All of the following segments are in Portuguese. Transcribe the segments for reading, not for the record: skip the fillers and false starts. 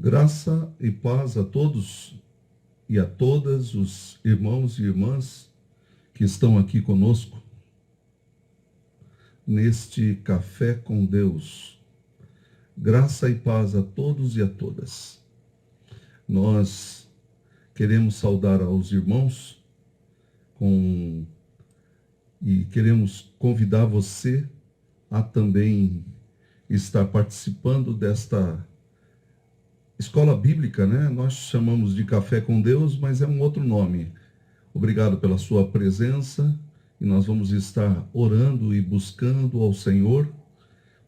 Graça e paz a todos e a todas os irmãos e irmãs que estão aqui conosco neste Café com Deus. Graça e paz a todos e a todas. Nós queremos saudar aos irmãos e queremos convidar você a também estar participando desta escola bíblica, né? Nós chamamos de Café com Deus, mas é um outro nome. Obrigado pela sua presença e nós vamos estar orando e buscando ao Senhor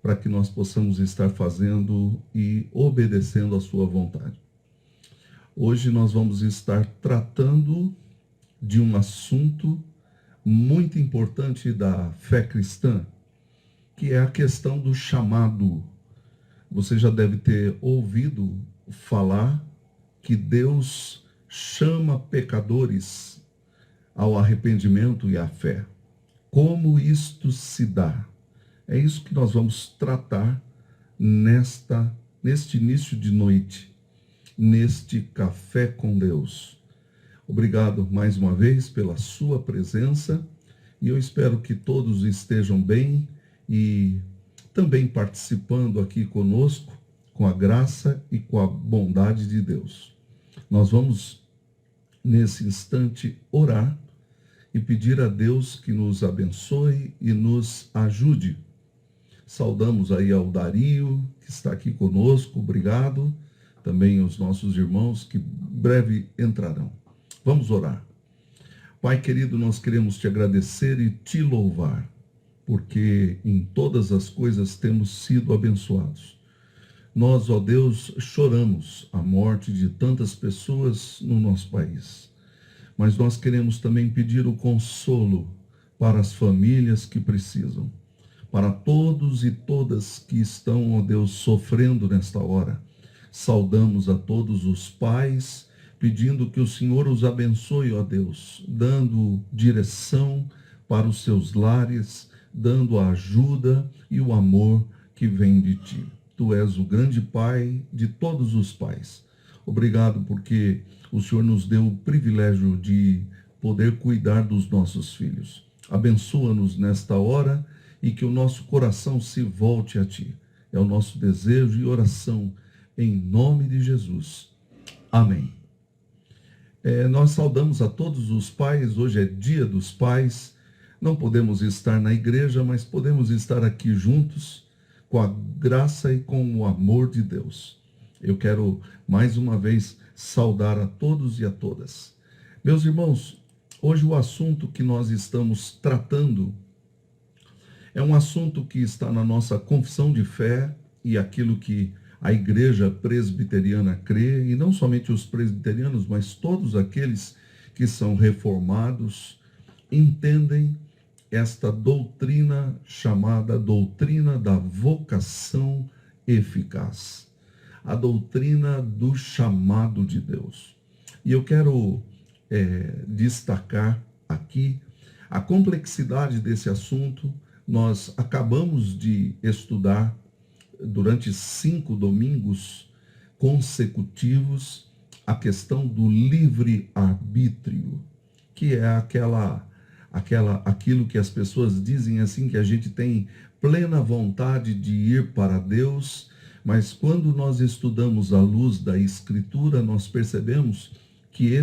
para que nós possamos estar fazendo e obedecendo a sua vontade. Hoje nós vamos estar tratando de um assunto muito importante da fé cristã, que é a questão do chamado. Você já deve ter ouvido falar que Deus chama pecadores ao arrependimento e à fé. Como isto se dá? É isso que nós vamos tratar neste início de noite, neste Café com Deus. Obrigado mais uma vez pela sua presença e eu espero que todos estejam bem e também participando aqui conosco com a graça e com a bondade de Deus. Nós vamos, nesse instante, orar e pedir a Deus que nos abençoe e nos ajude. Saudamos aí ao Dario, que está aqui conosco, obrigado. Também os nossos irmãos que breve entrarão. Vamos orar. Pai querido, nós queremos te agradecer e te louvar, porque em todas as coisas temos sido abençoados. Nós, ó Deus, choramos a morte de tantas pessoas no nosso país, mas nós queremos também pedir o consolo para as famílias que precisam, para todos e todas que estão, ó Deus, sofrendo nesta hora. Saudamos a todos os pais, pedindo que o Senhor os abençoe, ó Deus, dando direção para os seus lares, dando a ajuda e o amor que vem de ti. Tu és o grande Pai de todos os pais. Obrigado porque o Senhor nos deu o privilégio de poder cuidar dos nossos filhos. Abençoa-nos nesta hora e que o nosso coração se volte a ti. É o nosso desejo e oração em nome de Jesus. Amém. Nós saudamos a todos os pais. Hoje é Dia dos Pais. Não podemos estar na igreja, mas podemos estar aqui juntos com a graça e com o amor de Deus. Eu quero mais uma vez saudar a todos e a todas. Meus irmãos, hoje o assunto que nós estamos tratando é um assunto que está na nossa confissão de fé e aquilo que a igreja presbiteriana crê, e não somente os presbiterianos, mas todos aqueles que são reformados, entendem esta doutrina chamada doutrina da vocação eficaz, a doutrina do chamado de Deus. E eu quero destacar aqui a complexidade desse assunto. Nós acabamos de estudar durante 5 domingos consecutivos a questão do livre-arbítrio, que é aquilo que as pessoas dizem assim, que a gente tem plena vontade de ir para Deus, mas quando nós estudamos à luz da Escritura, nós percebemos que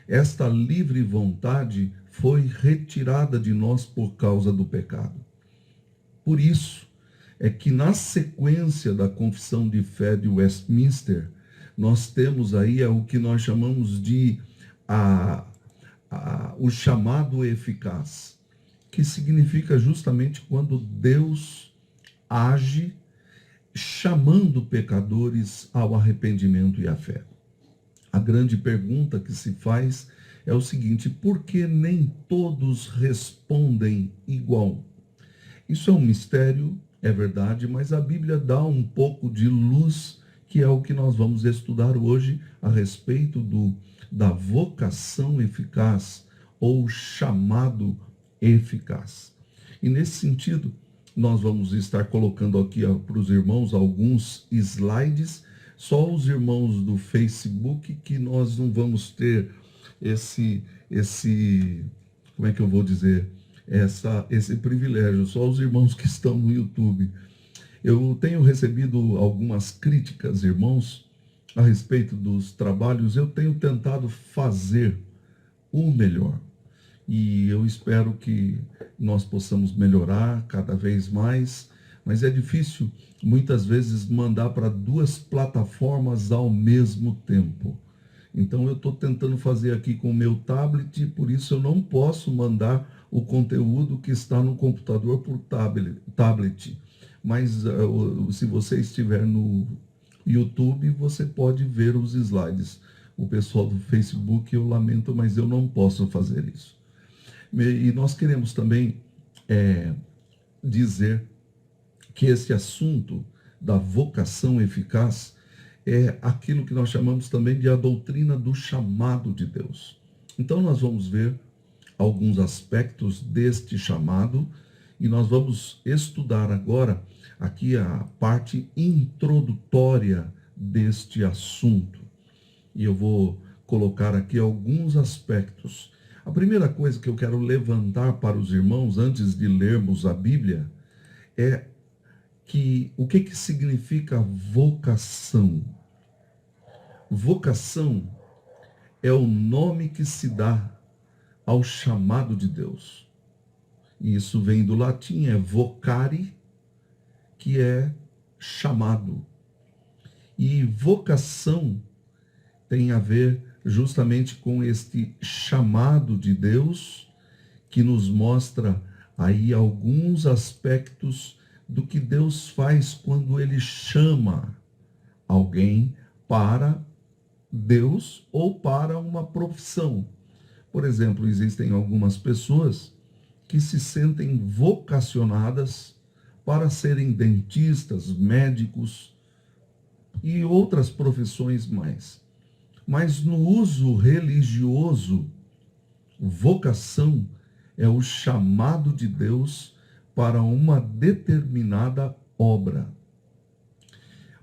esta livre vontade foi retirada de nós por causa do pecado. Por isso é que na sequência da Confissão de Fé de Westminster, nós temos aí o que nós chamamos de o chamado eficaz, que significa justamente quando Deus age chamando pecadores ao arrependimento e à fé. A grande pergunta que se faz é o seguinte: por que nem todos respondem igual? Isso é um mistério, é verdade, mas a Bíblia dá um pouco de luz, que é o que nós vamos estudar hoje a respeito da vocação eficaz ou chamado eficaz. E nesse sentido, nós vamos estar colocando aqui para os irmãos alguns slides Só os irmãos do Facebook que nós não vamos ter esse, como é que eu vou dizer, esse privilégio, só os irmãos que estão no YouTube. Eu tenho recebido algumas críticas, irmãos, a respeito dos trabalhos. Eu tenho tentado fazer o melhor. E eu espero que nós possamos melhorar cada vez mais, mas é difícil muitas vezes mandar para duas plataformas ao mesmo tempo. Então eu estou tentando fazer aqui com o meu tablet, por isso eu não posso mandar o conteúdo que está no computador por tablet. Mas se você estiver no YouTube, você pode ver os slides. O pessoal do Facebook, eu lamento, mas eu não posso fazer isso. E nós queremos também dizer que esse assunto da vocação eficaz é aquilo que nós chamamos também de a doutrina do chamado de Deus. Então nós vamos ver alguns aspectos deste chamado e nós vamos estudar agora aqui a parte introdutória deste assunto. E eu vou colocar aqui alguns aspectos. A primeira coisa que eu quero levantar para os irmãos, antes de lermos a Bíblia, é que o que significa vocação? Vocação é o nome que se dá ao chamado de Deus. E isso vem do latim, é vocare, que é chamado. E vocação tem a ver justamente com este chamado de Deus, que nos mostra aí alguns aspectos do que Deus faz quando ele chama alguém para Deus ou para uma profissão. Por exemplo, existem algumas pessoas que se sentem vocacionadas para serem dentistas, médicos e outras profissões mais. Mas no uso religioso, vocação é o chamado de Deus para uma determinada obra.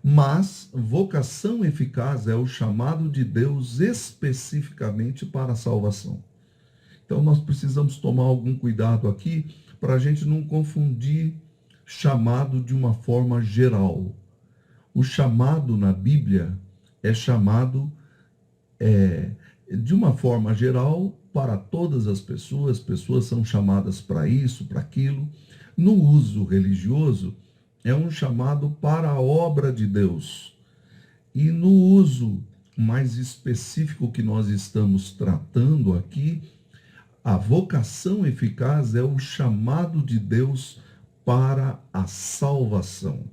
Mas vocação eficaz é o chamado de Deus especificamente para a salvação. Então nós precisamos tomar algum cuidado aqui para a gente não confundir chamado de uma forma geral. O chamado na Bíblia é chamado de uma forma geral para todas as pessoas são chamadas para isso, para aquilo. No uso religioso, é um chamado para a obra de Deus. E no uso mais específico que nós estamos tratando aqui, a vocação eficaz é o chamado de Deus para a salvação.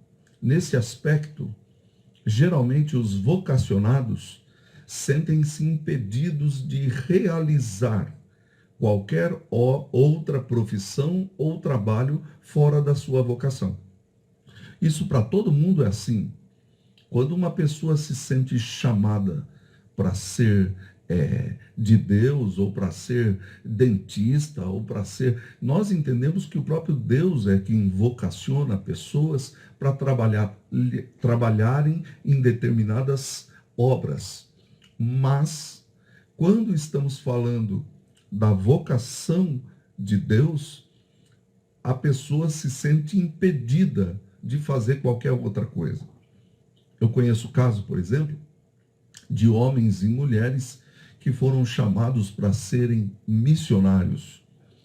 Nesse aspecto, geralmente os vocacionados sentem-se impedidos de realizar qualquer outra profissão ou trabalho fora da sua vocação. Isso para todo mundo é assim. Quando uma pessoa se sente chamada para ser de Deus, ou para ser dentista, ou para ser... Nós entendemos que o próprio Deus é quem vocaciona pessoas para trabalharem em determinadas obras. Mas, quando estamos falando da vocação de Deus, a pessoa se sente impedida de fazer qualquer outra coisa. Eu conheço o caso, por exemplo, de homens e mulheres que foram chamados para serem missionários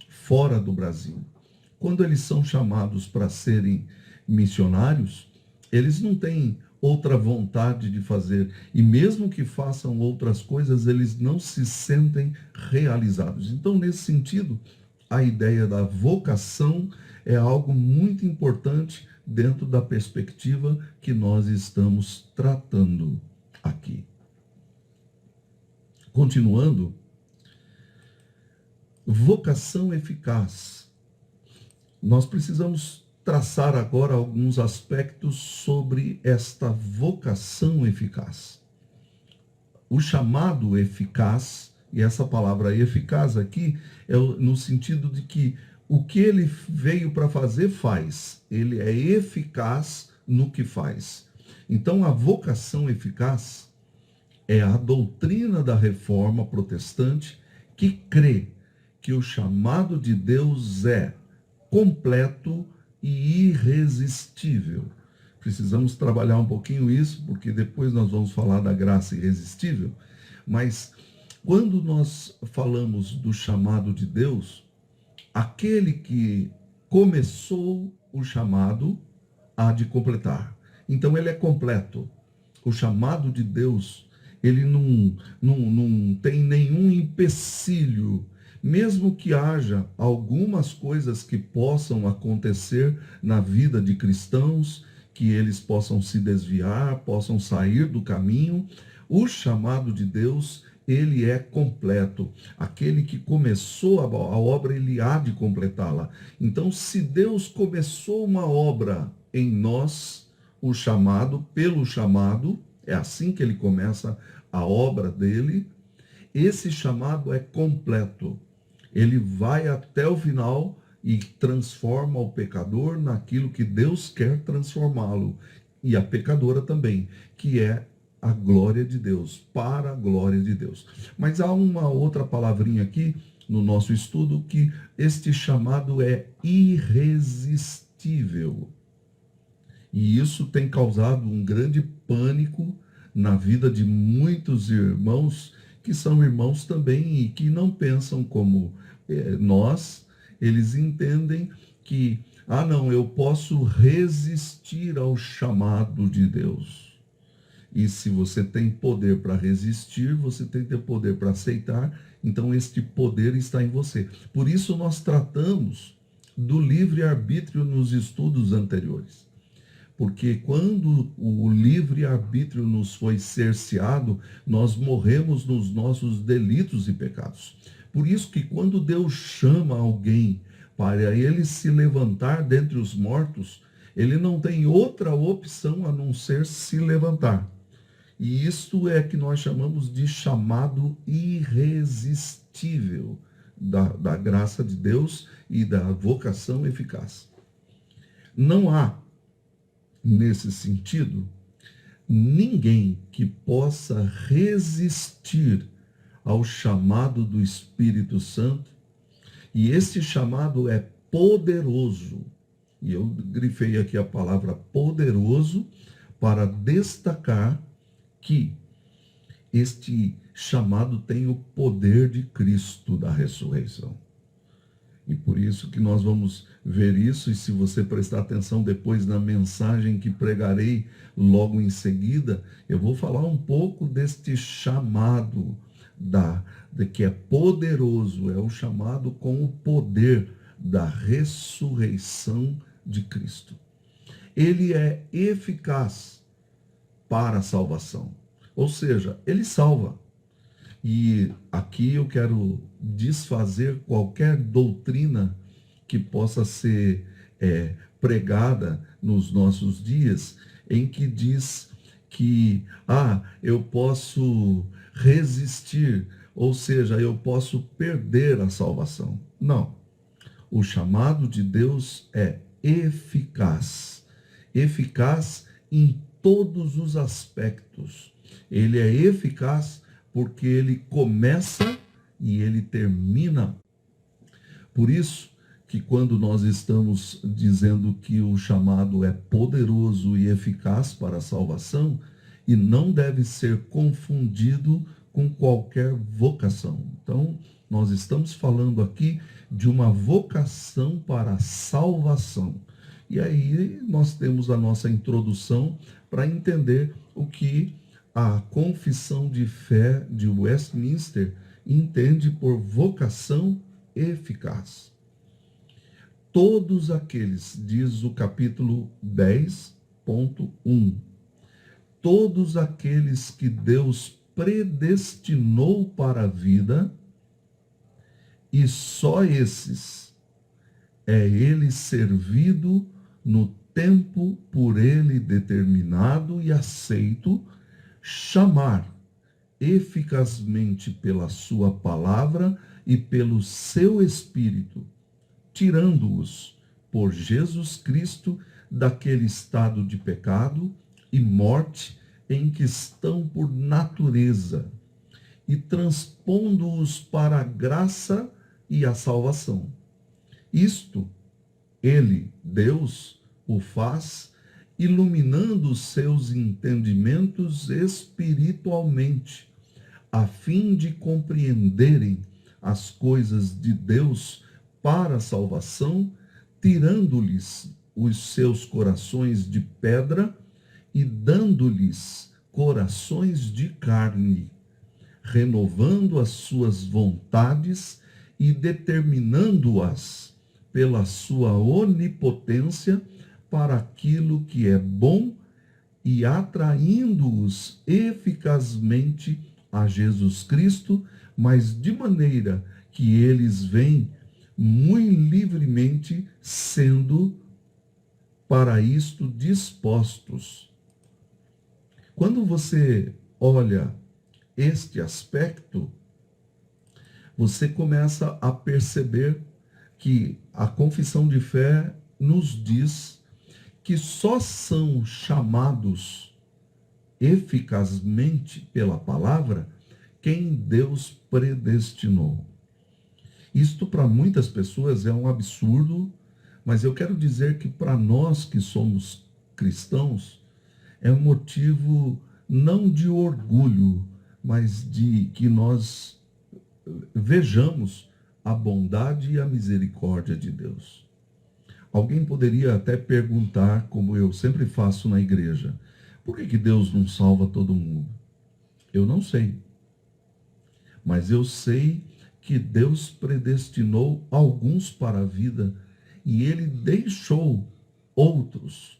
fora do Brasil. Quando eles são chamados para serem missionários, eles não têm outra vontade de fazer. E mesmo que façam outras coisas, eles não se sentem realizados. Então, nesse sentido, a ideia da vocação é algo muito importante dentro da perspectiva que nós estamos tratando aqui. Continuando, vocação eficaz. Nós precisamos traçar agora alguns aspectos sobre esta vocação eficaz. O chamado eficaz, e essa palavra eficaz aqui, é no sentido de que o que ele veio para fazer, faz. Ele é eficaz no que faz. Então, a vocação eficaz é a doutrina da reforma protestante que crê que o chamado de Deus é completo e irresistível. Precisamos trabalhar um pouquinho isso, porque depois nós vamos falar da graça irresistível. Mas quando nós falamos do chamado de Deus, aquele que começou o chamado há de completar. Então ele é completo. O chamado de Deus, ele não tem nenhum empecilho, mesmo que haja algumas coisas que possam acontecer na vida de cristãos, que eles possam se desviar, possam sair do caminho, o chamado de Deus, ele é completo. Aquele que começou a obra, ele há de completá-la. Então, se Deus começou uma obra em nós, o chamado, pelo chamado, é assim que ele começa a obra dele, esse chamado é completo. Ele vai até o final e transforma o pecador naquilo que Deus quer transformá-lo. E a pecadora também, que é a glória de Deus, para a glória de Deus. Mas há uma outra palavrinha aqui no nosso estudo, que este chamado é irresistível. E isso tem causado um grande pânico na vida de muitos irmãos, que são irmãos também e que não pensam como nós. Eles entendem que, não, eu posso resistir ao chamado de Deus. E se você tem poder para resistir, você tem que ter poder para aceitar, então este poder está em você. Por isso nós tratamos do livre-arbítrio nos estudos anteriores. Porque quando o livre-arbítrio nos foi cerceado, nós morremos nos nossos delitos e pecados. Por isso que quando Deus chama alguém para ele se levantar dentre os mortos, ele não tem outra opção a não ser se levantar. E isto é que nós chamamos de chamado irresistível da graça de Deus e da vocação eficaz. Não há, nesse sentido, ninguém que possa resistir ao chamado do Espírito Santo, e esse chamado é poderoso, e eu grifei aqui a palavra poderoso para destacar que este chamado tem o poder de Cristo da ressurreição. E por isso que nós vamos ver isso, e se você prestar atenção depois na mensagem que pregarei logo em seguida, eu vou falar um pouco deste chamado de que é poderoso, é o chamado com o poder da ressurreição de Cristo. Ele é eficaz para a salvação, ou seja, ele salva. E aqui eu quero desfazer qualquer doutrina que possa ser pregada nos nossos dias, em que diz que, eu posso resistir, ou seja, eu posso perder a salvação. Não. O chamado de Deus é eficaz. Eficaz em todos os aspectos. Ele é eficaz porque ele começa e ele termina. Por isso que quando nós estamos dizendo que o chamado é poderoso e eficaz para a salvação, e não deve ser confundido com qualquer vocação. Então, nós estamos falando aqui de uma vocação para a salvação. E aí nós temos a nossa introdução para entender o que a Confissão de Fé de Westminster entende por vocação eficaz. Todos aqueles, diz o capítulo 10.1, todos aqueles que Deus predestinou para a vida, e só esses é ele servido no tempo por ele determinado e aceito, chamar eficazmente pela sua palavra e pelo seu Espírito, tirando-os por Jesus Cristo daquele estado de pecado e morte em que estão por natureza, e transpondo-os para a graça e a salvação. Isto, ele, Deus, o faz, iluminando os seus entendimentos espiritualmente, a fim de compreenderem as coisas de Deus para a salvação, tirando-lhes os seus corações de pedra e dando-lhes corações de carne, renovando as suas vontades e determinando-as pela sua onipotência para aquilo que é bom e atraindo-os eficazmente a Jesus Cristo, mas de maneira que eles vêm muito livremente sendo para isto dispostos. Quando você olha este aspecto, você começa a perceber que a confissão de fé nos diz que só são chamados eficazmente pela palavra quem Deus predestinou. Isto para muitas pessoas é um absurdo, mas eu quero dizer que para nós que somos cristãos é um motivo não de orgulho, mas de que nós vejamos a bondade e a misericórdia de Deus. Alguém poderia até perguntar, como eu sempre faço na igreja, por que Deus não salva todo mundo? Eu não sei. Mas eu sei que Deus predestinou alguns para a vida e ele deixou outros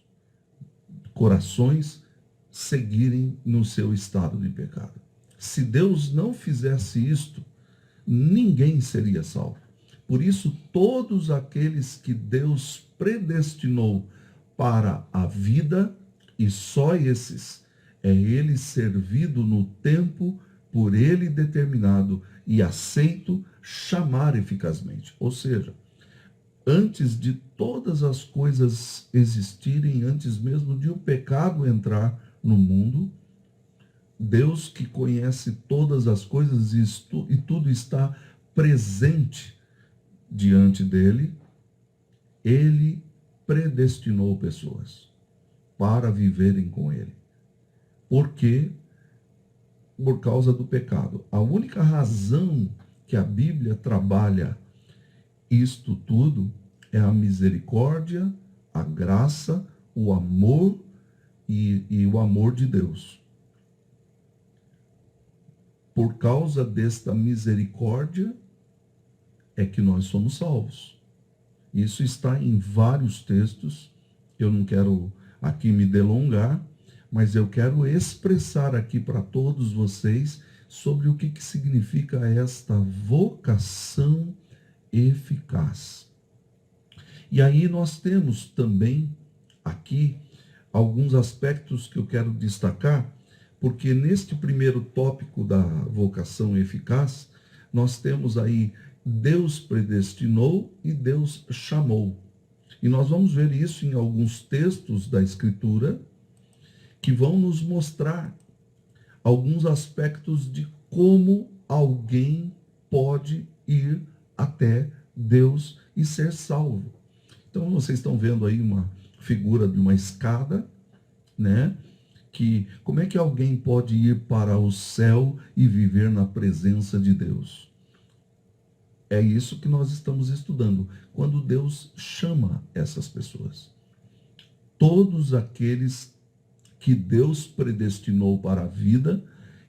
corações seguirem no seu estado de pecado. Se Deus não fizesse isto, ninguém seria salvo. Por isso, todos aqueles que Deus predestinou para a vida, e só esses, é ele servido no tempo, por ele determinado e aceito, chamar eficazmente. Ou seja, antes de todas as coisas existirem, antes mesmo de o pecado entrar no mundo, Deus que conhece todas as coisas e tudo está presente diante dele, ele predestinou pessoas para viverem com ele. Por quê? Por causa do pecado. A única razão que a Bíblia trabalha isto tudo é a misericórdia, a graça, o amor e o amor de Deus. Por causa desta misericórdia é que nós somos salvos. Isso está em vários textos. Eu não quero aqui me delongar, mas eu quero expressar aqui para todos vocês sobre o que significa esta vocação eficaz. E aí nós temos também aqui alguns aspectos que eu quero destacar, porque neste primeiro tópico da vocação eficaz, nós temos aí Deus predestinou e Deus chamou. E nós vamos ver isso em alguns textos da Escritura que vão nos mostrar alguns aspectos de como alguém pode ir até Deus e ser salvo. Então vocês estão vendo aí uma figura de uma escada, né? Que como é que alguém pode ir para o céu e viver na presença de Deus? É isso que nós estamos estudando, quando Deus chama essas pessoas. Todos aqueles que Deus predestinou para a vida,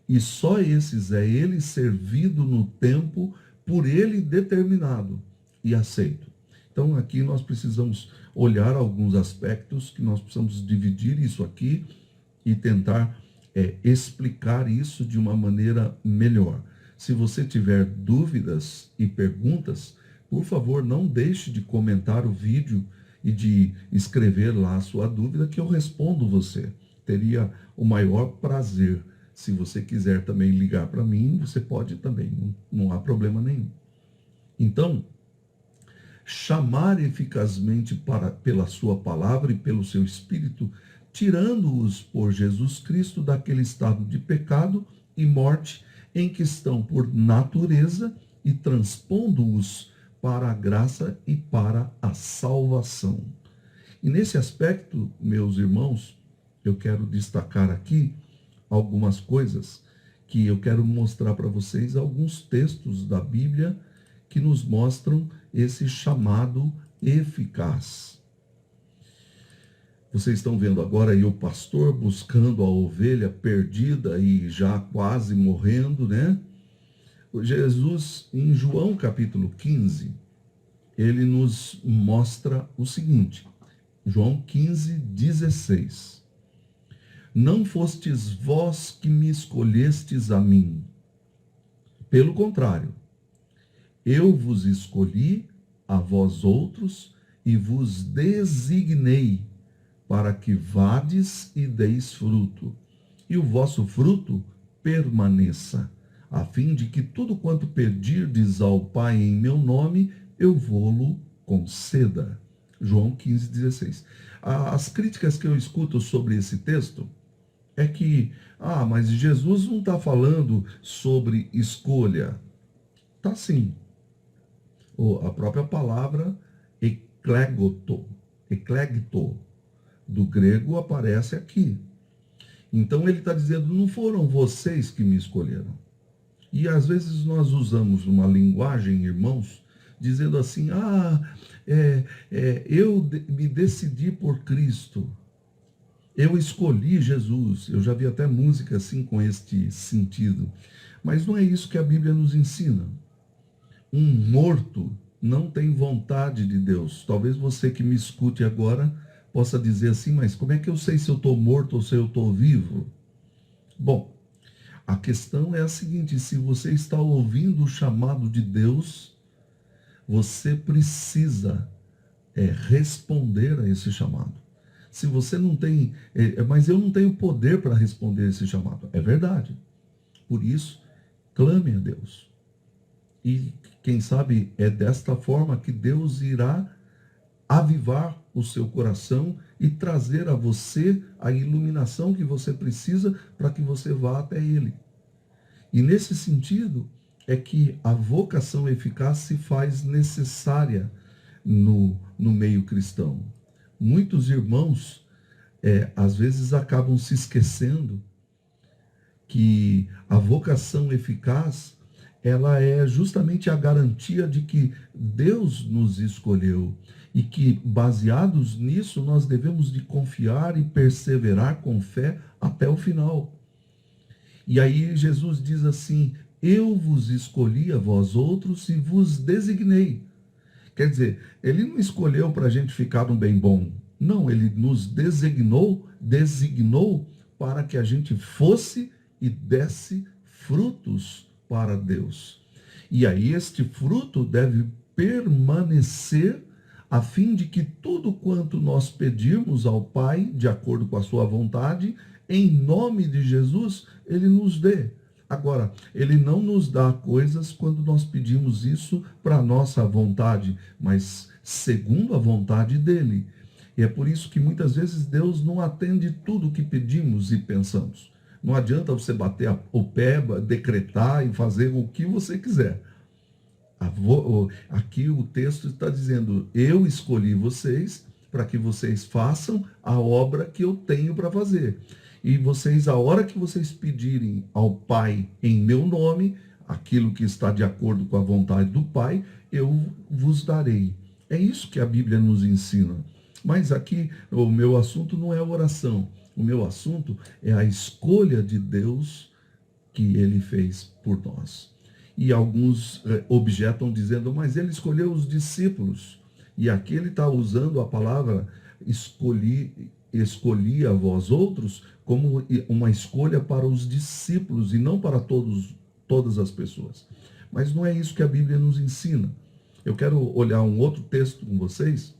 e só esses é ele servido no tempo, por ele determinado e aceito. Então aqui nós precisamos olhar alguns aspectos que nós precisamos dividir isso aqui e tentar explicar isso de uma maneira melhor. Se você tiver dúvidas e perguntas, por favor, não deixe de comentar o vídeo e de escrever lá a sua dúvida, que eu respondo você. Teria o maior prazer. Se você quiser também ligar para mim, você pode também, não há problema nenhum. Então, chamar eficazmente pela sua palavra e pelo seu espírito tirando-os por Jesus Cristo daquele estado de pecado e morte em que estão por natureza e transpondo-os para a graça e para a salvação. E nesse aspecto, meus irmãos, eu quero destacar aqui algumas coisas que eu quero mostrar para vocês, alguns textos da Bíblia que nos mostram esse chamado eficaz. Vocês estão vendo agora aí o pastor buscando a ovelha perdida e já quase morrendo, né? Jesus, em João capítulo 15, ele nos mostra o seguinte, João 15, 16. Não fostes vós que me escolhestes a mim. Pelo contrário, eu vos escolhi a vós outros e vos designei para que vades e deis fruto, e o vosso fruto permaneça, a fim de que tudo quanto pedirdes ao Pai em meu nome, eu vô-lo conceda. João 15, 16. As críticas que eu escuto sobre esse texto é que, mas Jesus não está falando sobre escolha. Está sim. A própria palavra eklegto, do grego aparece aqui. Então ele está dizendo, não foram vocês que me escolheram. E às vezes nós usamos uma linguagem, irmãos, dizendo assim, eu me decidi por Cristo. Eu escolhi Jesus. Eu já vi até música assim com este sentido. Mas não é isso que a Bíblia nos ensina. Um morto não tem vontade de Deus. Talvez você que me escute agora possa dizer assim, mas como é que eu sei se eu estou morto ou se eu estou vivo? Bom, a questão é a seguinte, se você está ouvindo o chamado de Deus, você precisa responder a esse chamado. Se você não tem, mas eu não tenho poder para responder esse chamado. É verdade. Por isso, clame a Deus. E quem sabe é desta forma que Deus irá avivar o seu coração e trazer a você a iluminação que você precisa para que você vá até Ele. E nesse sentido é que a vocação eficaz se faz necessária no meio cristão. Muitos irmãos, às vezes, acabam se esquecendo que a vocação eficaz, ela é justamente a garantia de que Deus nos escolheu e que, baseados nisso, nós devemos de confiar e perseverar com fé até o final. E aí Jesus diz assim, eu vos escolhi a vós outros e vos designei. Quer dizer, ele não escolheu para a gente ficar no bem bom. Não, ele nos designou para que a gente fosse e desse frutos para Deus. E aí este fruto deve permanecer a fim de que tudo quanto nós pedirmos ao Pai, de acordo com a sua vontade, em nome de Jesus, ele nos dê. Agora, ele não nos dá coisas quando nós pedimos isso para nossa vontade, mas segundo a vontade dele. E é por isso que muitas vezes Deus não atende tudo o que pedimos e pensamos. Não adianta você bater o pé, decretar e fazer o que você quiser. Aqui o texto está dizendo, eu escolhi vocês para que vocês façam a obra que eu tenho para fazer. E vocês, a hora que vocês pedirem ao Pai em meu nome, aquilo que está de acordo com a vontade do Pai, eu vos darei. É isso que a Bíblia nos ensina. Mas aqui o meu assunto não é a oração. O meu assunto é a escolha de Deus que ele fez por nós. E alguns objetam dizendo, mas ele escolheu os discípulos. E aqui ele está usando a palavra escolhi a vós outros como uma escolha para os discípulos e não para todas as pessoas. Mas não é isso que a Bíblia nos ensina. Eu quero olhar um outro texto com vocês,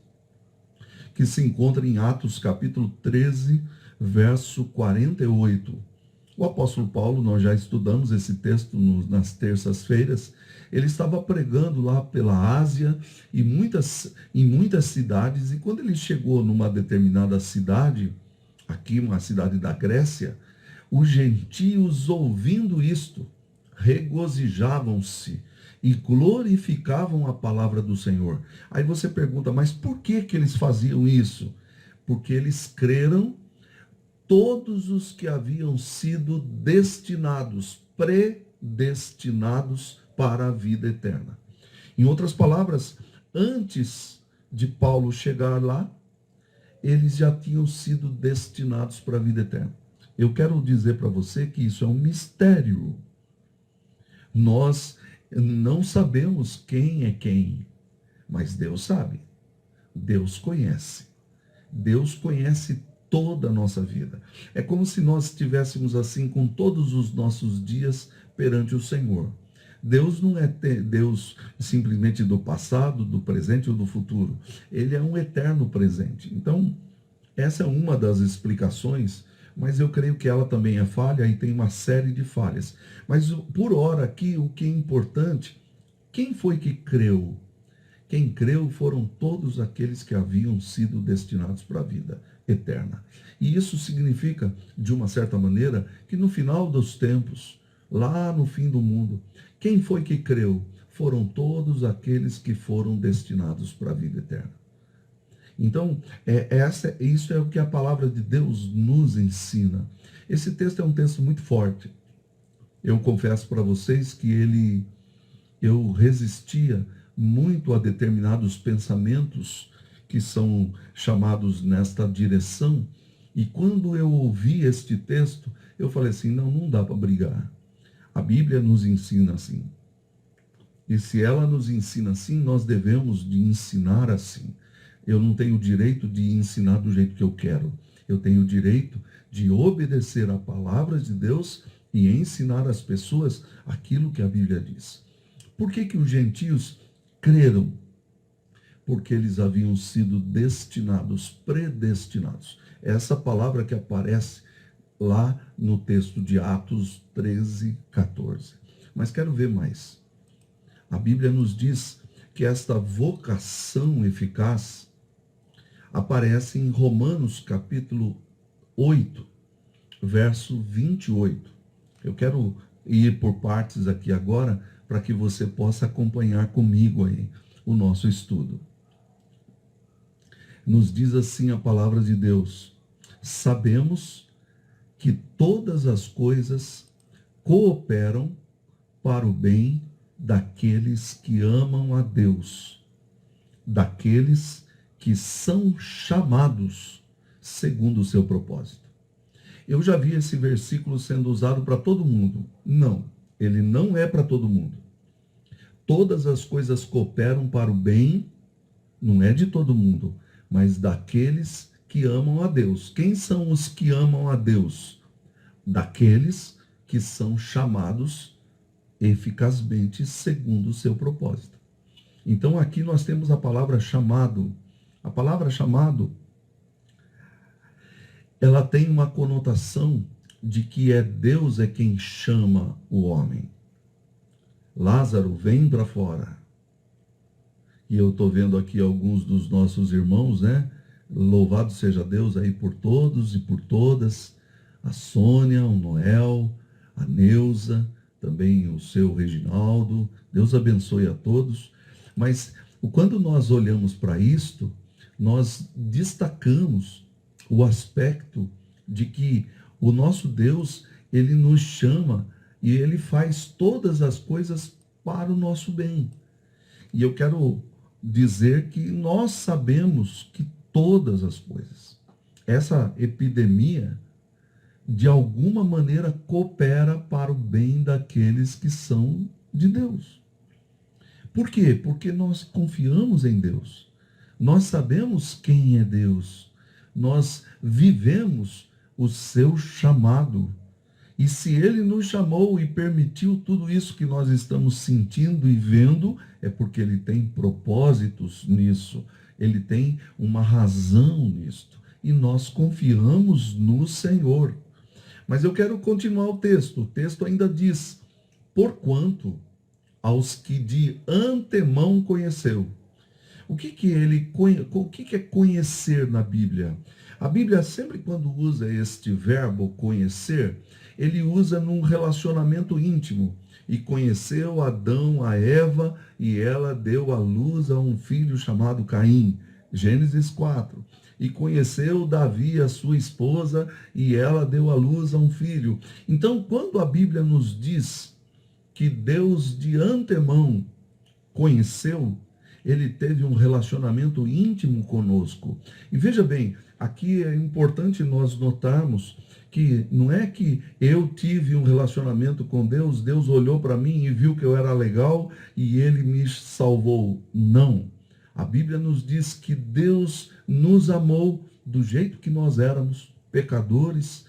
que se encontra em Atos capítulo 13, verso 48. O apóstolo Paulo, nós já estudamos esse texto nas terças-feiras, ele estava pregando lá pela Ásia e em muitas cidades, e quando ele chegou numa determinada cidade, aqui uma cidade da Grécia, os gentios, ouvindo isto, regozijavam-se e glorificavam a palavra do Senhor. Aí você pergunta, mas por que que eles faziam isso? Porque eles creram todos os que haviam sido destinados, predestinados para a vida eterna. Em outras palavras, antes de Paulo chegar lá, eles já tinham sido destinados para a vida eterna. Eu quero dizer para você que isso é um mistério. Nós não sabemos quem é quem, mas Deus sabe. Deus conhece. Deus conhece toda a nossa vida. É como se nós estivéssemos assim com todos os nossos dias perante o Senhor. Deus não é Deus simplesmente do passado, do presente ou do futuro. Ele é um eterno presente. Então, essa é uma das explicações, mas eu creio que ela também é falha e tem uma série de falhas. Mas por hora aqui, o que é importante, quem foi que creu? Quem creu foram todos aqueles que haviam sido destinados para a vida eterna. E isso significa, de uma certa maneira, que no final dos tempos, lá no fim do mundo, quem foi que creu? Foram todos aqueles que foram destinados para a vida eterna. Então, isso é o que a palavra de Deus nos ensina. Esse texto é um texto muito forte. Eu confesso para vocês que eu resistia muito a determinados pensamentos que são chamados nesta direção. E quando eu ouvi este texto, eu falei assim, não dá para brigar. A Bíblia nos ensina assim. E se ela nos ensina assim, nós devemos de ensinar assim. Eu não tenho o direito de ensinar do jeito que eu quero. Eu tenho o direito de obedecer à palavra de Deus e ensinar às pessoas aquilo que a Bíblia diz. Por que que os gentios creram? Porque eles haviam sido destinados, predestinados. Essa palavra que aparece lá no texto de Atos 13, 14. Mas quero ver mais. A Bíblia nos diz que esta vocação eficaz aparece em Romanos capítulo 8, verso 28. Eu quero ir por partes aqui agora, para que você possa acompanhar comigo aí o nosso estudo. Nos diz assim a palavra de Deus: sabemos que todas as coisas cooperam para o bem daqueles que amam a Deus, daqueles que são chamados segundo o seu propósito. Eu já vi esse versículo sendo usado para todo mundo. Não, ele não é para todo mundo. Todas as coisas cooperam para o bem, não é de todo mundo, mas daqueles que amam a Deus. Quem são os que amam a Deus? Daqueles que são chamados eficazmente segundo o seu propósito. Então aqui nós temos a palavra chamado. A palavra chamado, ela tem uma conotação de que Deus é quem chama o homem. Lázaro, vem para fora. E eu estou vendo aqui alguns dos nossos irmãos, né? Louvado seja Deus aí por todos e por todas. A Sônia, o Noel, a Neuza, também o seu Reginaldo. Deus abençoe a todos. Mas quando nós olhamos para isto, nós destacamos o aspecto de que o nosso Deus, ele nos chama e ele faz todas as coisas para o nosso bem. E eu quero dizer que nós sabemos que todas as coisas, essa epidemia, de alguma maneira coopera para o bem daqueles que são de Deus. Por quê? Porque nós confiamos em Deus. Nós sabemos quem é Deus. Nós vivemos o seu chamado. E se ele nos chamou e permitiu tudo isso que nós estamos sentindo e vendo, é porque ele tem propósitos nisso. Ele tem uma razão nisto. E nós confiamos no Senhor. Mas eu quero continuar o texto. O texto ainda diz: porquanto aos que de antemão conheceu. O que é conhecer na Bíblia? A Bíblia sempre quando usa este verbo conhecer, ele usa num relacionamento íntimo. E conheceu Adão a Eva, e ela deu à luz a um filho chamado Caim. Gênesis 4. E conheceu Davi, a sua esposa, e ela deu à luz a um filho. Então, quando a Bíblia nos diz que Deus de antemão conheceu, ele teve um relacionamento íntimo conosco. E veja bem, aqui é importante nós notarmos que não é que eu tive um relacionamento com Deus, Deus olhou para mim e viu que eu era legal e ele me salvou. Não. A Bíblia nos diz que Deus nos amou do jeito que nós éramos, pecadores,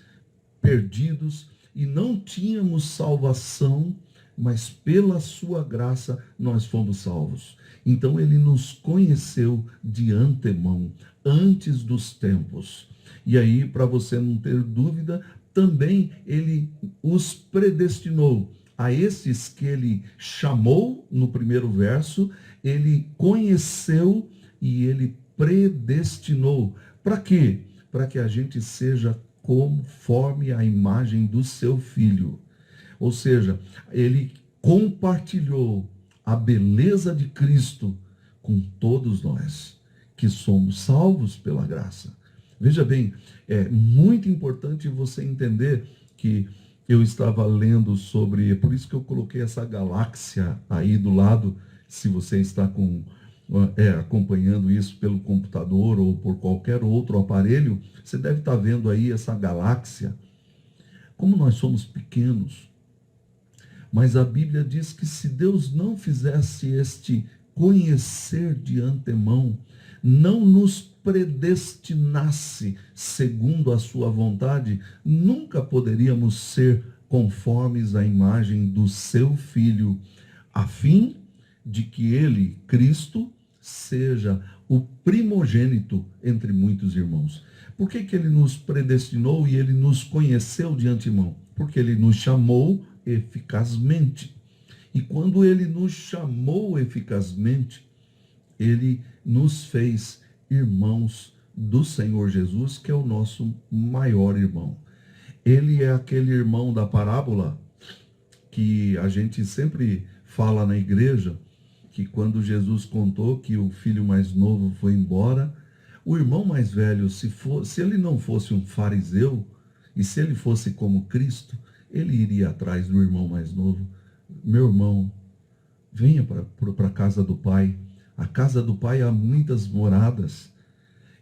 perdidos, e não tínhamos salvação, mas pela sua graça nós fomos salvos. Então ele nos conheceu de antemão, antes dos tempos. E aí, para você não ter dúvida, também ele os predestinou. A esses que ele chamou no primeiro verso, ele conheceu e ele predestinou. Para quê? Para que a gente seja conforme a imagem do seu filho. Ou seja, ele compartilhou a beleza de Cristo com todos nós, que somos salvos pela graça. Veja bem, é muito importante você entender que eu estava lendo sobre, é por isso que eu coloquei essa galáxia aí do lado, se você está acompanhando isso pelo computador ou por qualquer outro aparelho, você deve estar vendo aí essa galáxia. Como nós somos pequenos, mas a Bíblia diz que se Deus não fizesse este conhecer de antemão, não nos predestinasse segundo a sua vontade, nunca poderíamos ser conformes à imagem do seu Filho, a fim de que ele, Cristo, seja o primogênito entre muitos irmãos. Por que ele nos predestinou e ele nos conheceu de antemão? Porque ele nos chamou eficazmente. E quando ele nos chamou eficazmente, ele nos fez irmãos do Senhor Jesus, que é o nosso maior irmão. Ele é aquele irmão da parábola que a gente sempre fala na igreja, que quando Jesus contou que o filho mais novo foi embora, o irmão mais velho, se ele não fosse um fariseu, e se ele fosse como Cristo, ele iria atrás do irmão mais novo. Meu irmão, venha para a casa do Pai. A casa do Pai há muitas moradas.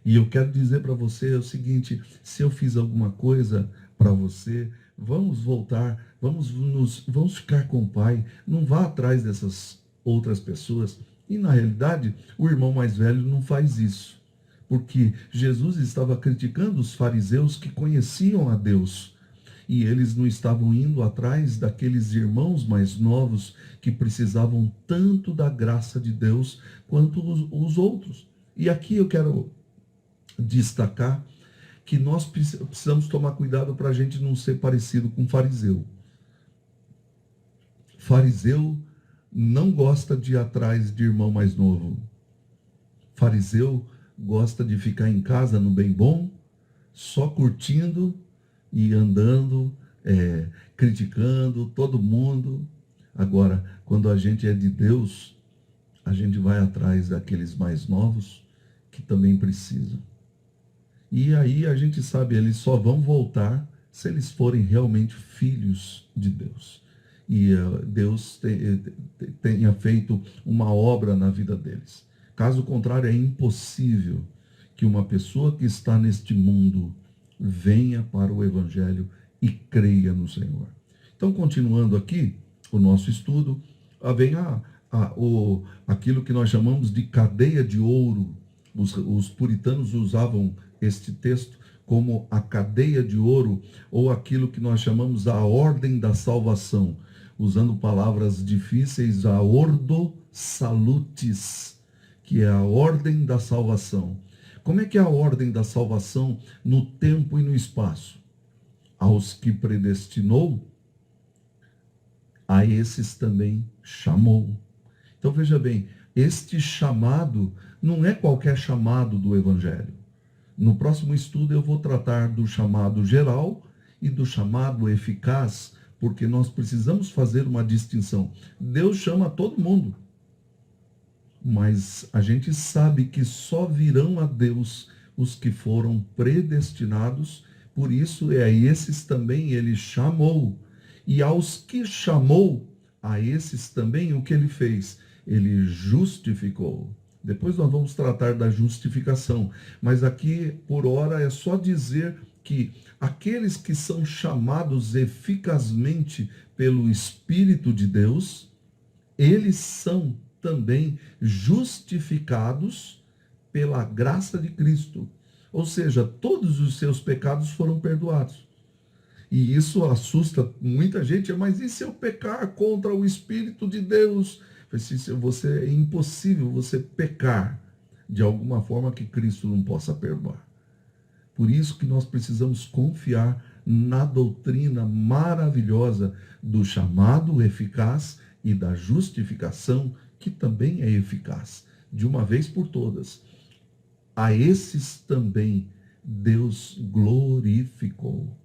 E eu quero dizer para você o seguinte, se eu fiz alguma coisa para você, vamos voltar, vamos ficar com o Pai. Não vá atrás dessas outras pessoas. E na realidade, o irmão mais velho não faz isso. Porque Jesus estava criticando os fariseus que conheciam a Deus. E eles não estavam indo atrás daqueles irmãos mais novos que precisavam tanto da graça de Deus quanto os outros. E aqui eu quero destacar que nós precisamos tomar cuidado para a gente não ser parecido com fariseu. Fariseu não gosta de ir atrás de irmão mais novo. Fariseu gosta de ficar em casa no bem bom, só curtindo e andando, criticando todo mundo. Agora, quando a gente é de Deus, a gente vai atrás daqueles mais novos que também precisam. E aí a gente sabe, eles só vão voltar se eles forem realmente filhos de Deus. E Deus tenha feito uma obra na vida deles. Caso contrário, é impossível que uma pessoa que está neste mundo venha para o Evangelho e creia no Senhor. Então, continuando aqui o nosso estudo, vem aquilo que nós chamamos de cadeia de ouro. Os puritanos usavam este texto como a cadeia de ouro, ou aquilo que nós chamamos a ordem da salvação, usando palavras difíceis, a ordo salutis, que é a ordem da salvação. Como é que é a ordem da salvação no tempo e no espaço? Aos que predestinou, a esses também chamou. Então veja bem, este chamado não é qualquer chamado do Evangelho. No próximo estudo eu vou tratar do chamado geral e do chamado eficaz, porque nós precisamos fazer uma distinção. Deus chama todo mundo, mas a gente sabe que só virão a Deus os que foram predestinados, por isso é a esses também ele chamou. E aos que chamou, a esses também o que ele fez? Ele justificou. Depois nós vamos tratar da justificação, mas aqui por hora é só dizer que aqueles que são chamados eficazmente pelo Espírito de Deus, eles são também justificados pela graça de Cristo. Ou seja, todos os seus pecados foram perdoados. E isso assusta muita gente, mas e se eu pecar contra o Espírito de Deus? Você, é impossível você pecar de alguma forma que Cristo não possa perdoar. Por isso que nós precisamos confiar na doutrina maravilhosa do chamado eficaz e da justificação, que também é eficaz, de uma vez por todas. A esses também Deus glorificou.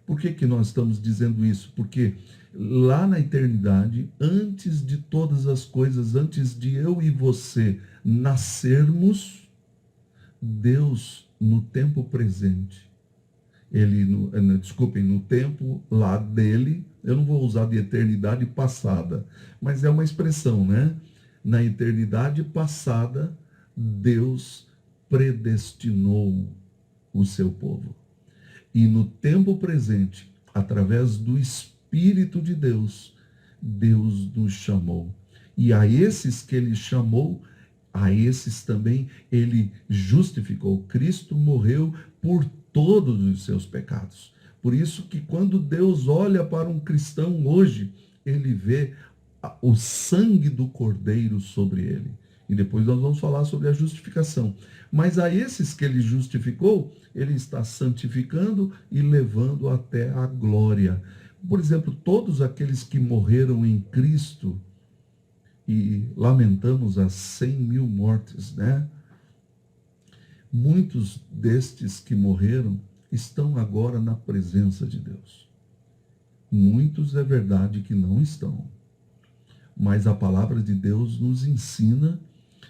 Por que nós estamos dizendo isso? Porque lá na eternidade, antes de todas as coisas, antes de eu e você nascermos, Deus, no tempo presente, no tempo lá dele, eu não vou usar de eternidade passada, mas é uma expressão, né? Na eternidade passada, Deus predestinou o seu povo. E no tempo presente, através do Espírito de Deus, Deus nos chamou. E a esses que ele chamou, a esses também ele justificou. Cristo morreu por todos os seus pecados. Por isso que quando Deus olha para um cristão hoje, ele vê o sangue do Cordeiro sobre ele. E depois nós vamos falar sobre a justificação. Mas a esses que ele justificou, ele está santificando e levando até a glória. Por exemplo, todos aqueles que morreram em Cristo, e lamentamos as 100.000 mortes, né? Muitos destes que morreram estão agora na presença de Deus. Muitos é verdade que não estão. Mas a palavra de Deus nos ensina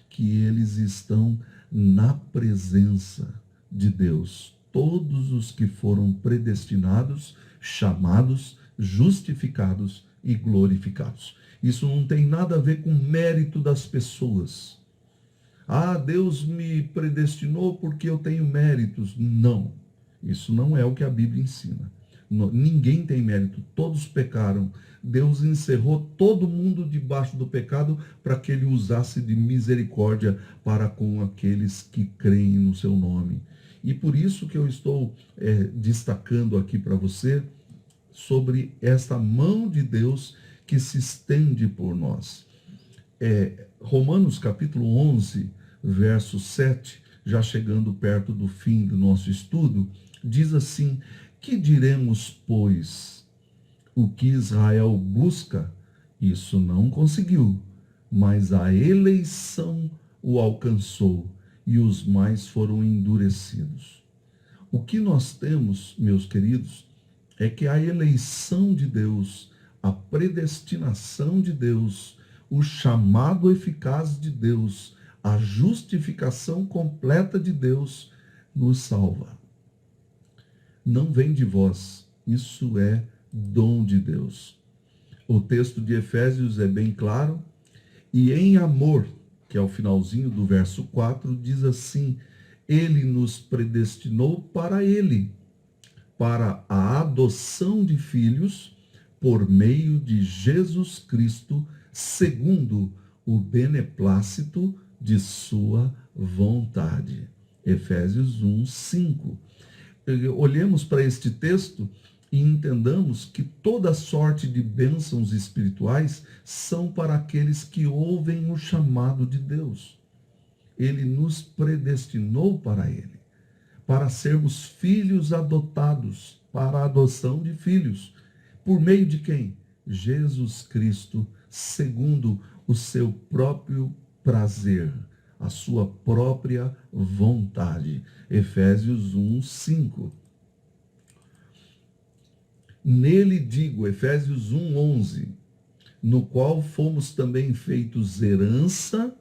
que eles estão na presença de Deus. Todos os que foram predestinados, chamados, justificados e glorificados. Isso não tem nada a ver com o mérito das pessoas. Ah, Deus me predestinou porque eu tenho méritos. Não, isso não é o que a Bíblia ensina. Ninguém tem mérito, todos pecaram. Deus encerrou todo mundo debaixo do pecado para que ele usasse de misericórdia para com aqueles que creem no seu nome. E por isso que eu estou destacando aqui para você sobre esta mão de Deus que se estende por nós. Romanos capítulo 11, verso 7, já chegando perto do fim do nosso estudo, diz assim: que diremos, pois? O que Israel busca, isso não conseguiu, mas a eleição o alcançou e os mais foram endurecidos. O que nós temos, meus queridos, é que a eleição de Deus, a predestinação de Deus, o chamado eficaz de Deus, a justificação completa de Deus nos salva. Não vem de vós, isso é dom de Deus. O texto de Efésios é bem claro, e em amor, que é o finalzinho do verso 4, diz assim: ele nos predestinou para ele, para a adoção de filhos, por meio de Jesus Cristo, segundo o beneplácito de sua vontade. Efésios 1, 5. Olhemos para este texto e entendamos que toda sorte de bênçãos espirituais são para aqueles que ouvem o chamado de Deus. Ele nos predestinou para ele, para sermos filhos adotados, para a adoção de filhos. Por meio de quem? Jesus Cristo, segundo o seu próprio prazer, a sua própria vontade. Efésios 1:5. Nele digo, Efésios 1:11, no qual fomos também feitos herança,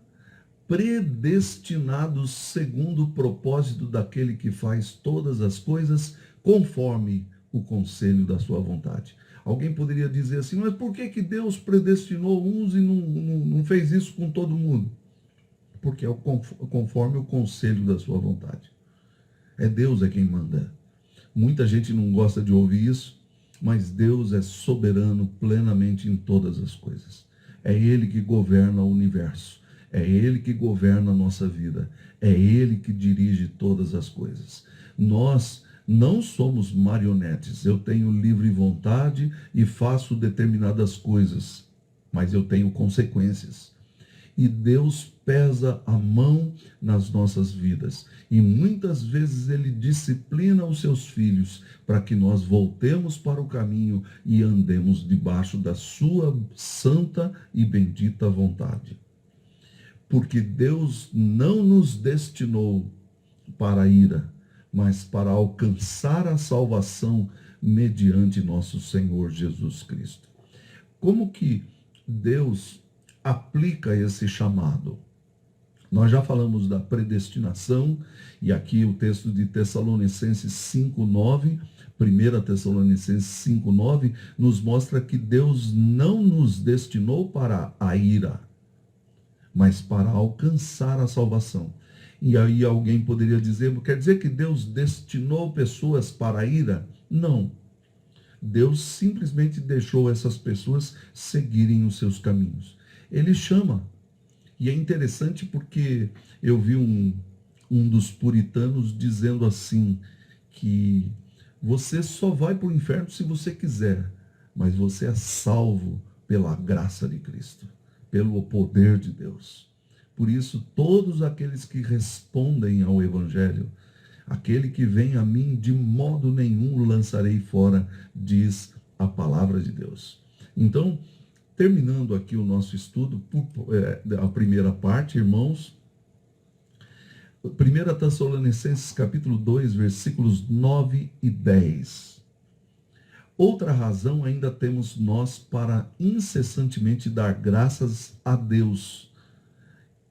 predestinados segundo o propósito daquele que faz todas as coisas conforme o conselho da sua vontade. Alguém poderia dizer assim, mas por que Deus predestinou uns e não fez isso com todo mundo? Porque é conforme o conselho da sua vontade. É Deus quem manda. Muita gente não gosta de ouvir isso, mas Deus é soberano plenamente em todas as coisas. É Ele que governa o universo. É Ele que governa a nossa vida. É Ele que dirige todas as coisas. Nós não somos marionetes. Eu tenho livre vontade e faço determinadas coisas, mas eu tenho consequências. E Deus pesa a mão nas nossas vidas. E muitas vezes Ele disciplina os seus filhos para que nós voltemos para o caminho e andemos debaixo da sua santa e bendita vontade. Porque Deus não nos destinou para a ira, mas para alcançar a salvação mediante nosso Senhor Jesus Cristo. Como que Deus aplica esse chamado? Nós já falamos da predestinação, e aqui o texto de Tessalonicenses 5:9, 1 Tessalonicenses 5:9, nos mostra que Deus não nos destinou para a ira, mas para alcançar a salvação. E aí alguém poderia dizer, quer dizer que Deus destinou pessoas para a ira? Não. Deus simplesmente deixou essas pessoas seguirem os seus caminhos. Ele chama. E é interessante porque eu vi um dos puritanos dizendo assim, que você só vai para o inferno se você quiser, mas você é salvo pela graça de Cristo, pelo poder de Deus. Por isso, todos aqueles que respondem ao Evangelho, aquele que vem a mim, de modo nenhum o lançarei fora, diz a palavra de Deus. Então, terminando aqui o nosso estudo, a primeira parte, irmãos, 1 Tessalonicenses capítulo 2, versículos 9 e 10. Outra razão ainda temos nós para incessantemente dar graças a Deus,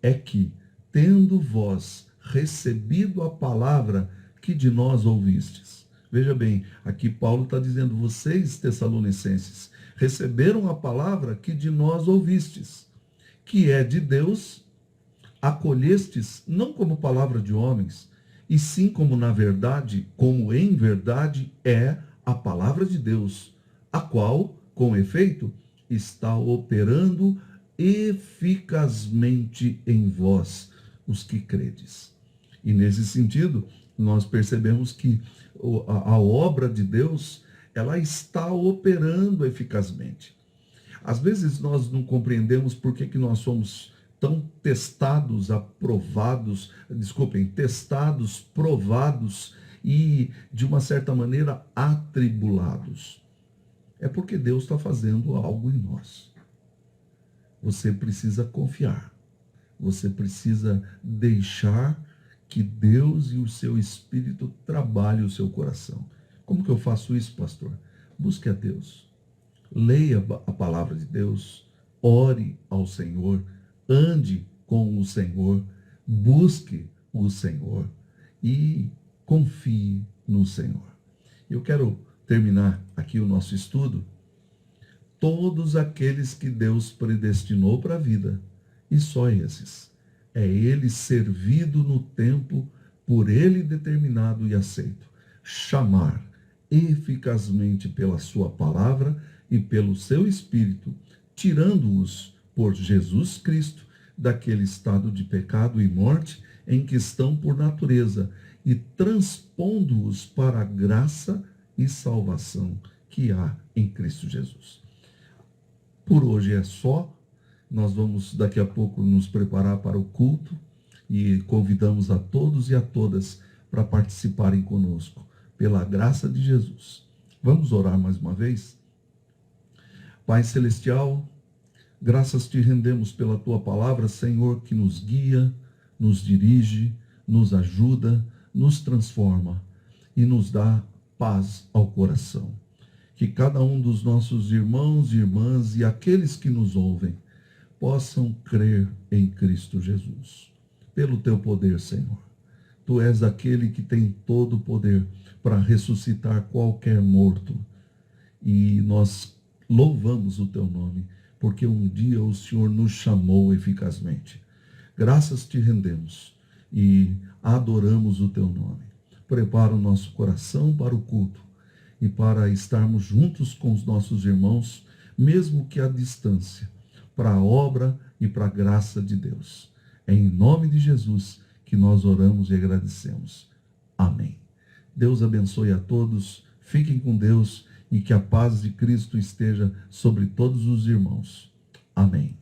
é que, tendo vós recebido a palavra que de nós ouvistes. Veja bem, aqui Paulo está dizendo, vocês, Tessalonicenses, receberam a palavra que de nós ouvistes, que é de Deus, acolhestes não como palavra de homens, e sim como na verdade, como em verdade é a palavra de Deus, a qual, com efeito, está operando eficazmente em vós, os que credes. E nesse sentido, nós percebemos que a obra de Deus, ela está operando eficazmente. Às vezes nós não compreendemos por que nós somos tão testados, provados e, de uma certa maneira, atribulados. É porque Deus está fazendo algo em nós. Você precisa confiar. Você precisa deixar que Deus e o seu Espírito trabalhem o seu coração. Como que eu faço isso, pastor? Busque a Deus. Leia a palavra de Deus. Ore ao Senhor. Ande com o Senhor. Busque o Senhor. E confie no Senhor. Eu quero terminar aqui o nosso estudo. Todos aqueles que Deus predestinou para a vida, e só esses, é Ele servido no tempo, por Ele determinado e aceito, chamar eficazmente pela sua palavra e pelo seu Espírito, tirando-os por Jesus Cristo daquele estado de pecado e morte em que estão por natureza e transpondo-os para a graça e salvação que há em Cristo Jesus. Por hoje é só. Nós vamos daqui a pouco nos preparar para o culto e convidamos a todos e a todas para participarem conosco, pela graça de Jesus. Vamos orar mais uma vez? Pai Celestial, graças te rendemos pela tua palavra, Senhor, que nos guia, nos dirige, nos ajuda, nos transforma e nos dá paz ao coração. Que cada um dos nossos irmãos e irmãs e aqueles que nos ouvem possam crer em Cristo Jesus. Pelo teu poder, Senhor. Tu és aquele que tem todo o poder para ressuscitar qualquer morto. E nós louvamos o teu nome, porque um dia o Senhor nos chamou eficazmente. Graças te rendemos e adoramos o teu nome. Prepara o nosso coração para o culto e para estarmos juntos com os nossos irmãos, mesmo que à distância, para a obra e para a graça de Deus. É em nome de Jesus que nós oramos e agradecemos. Amém. Deus abençoe a todos, fiquem com Deus e que a paz de Cristo esteja sobre todos os irmãos. Amém.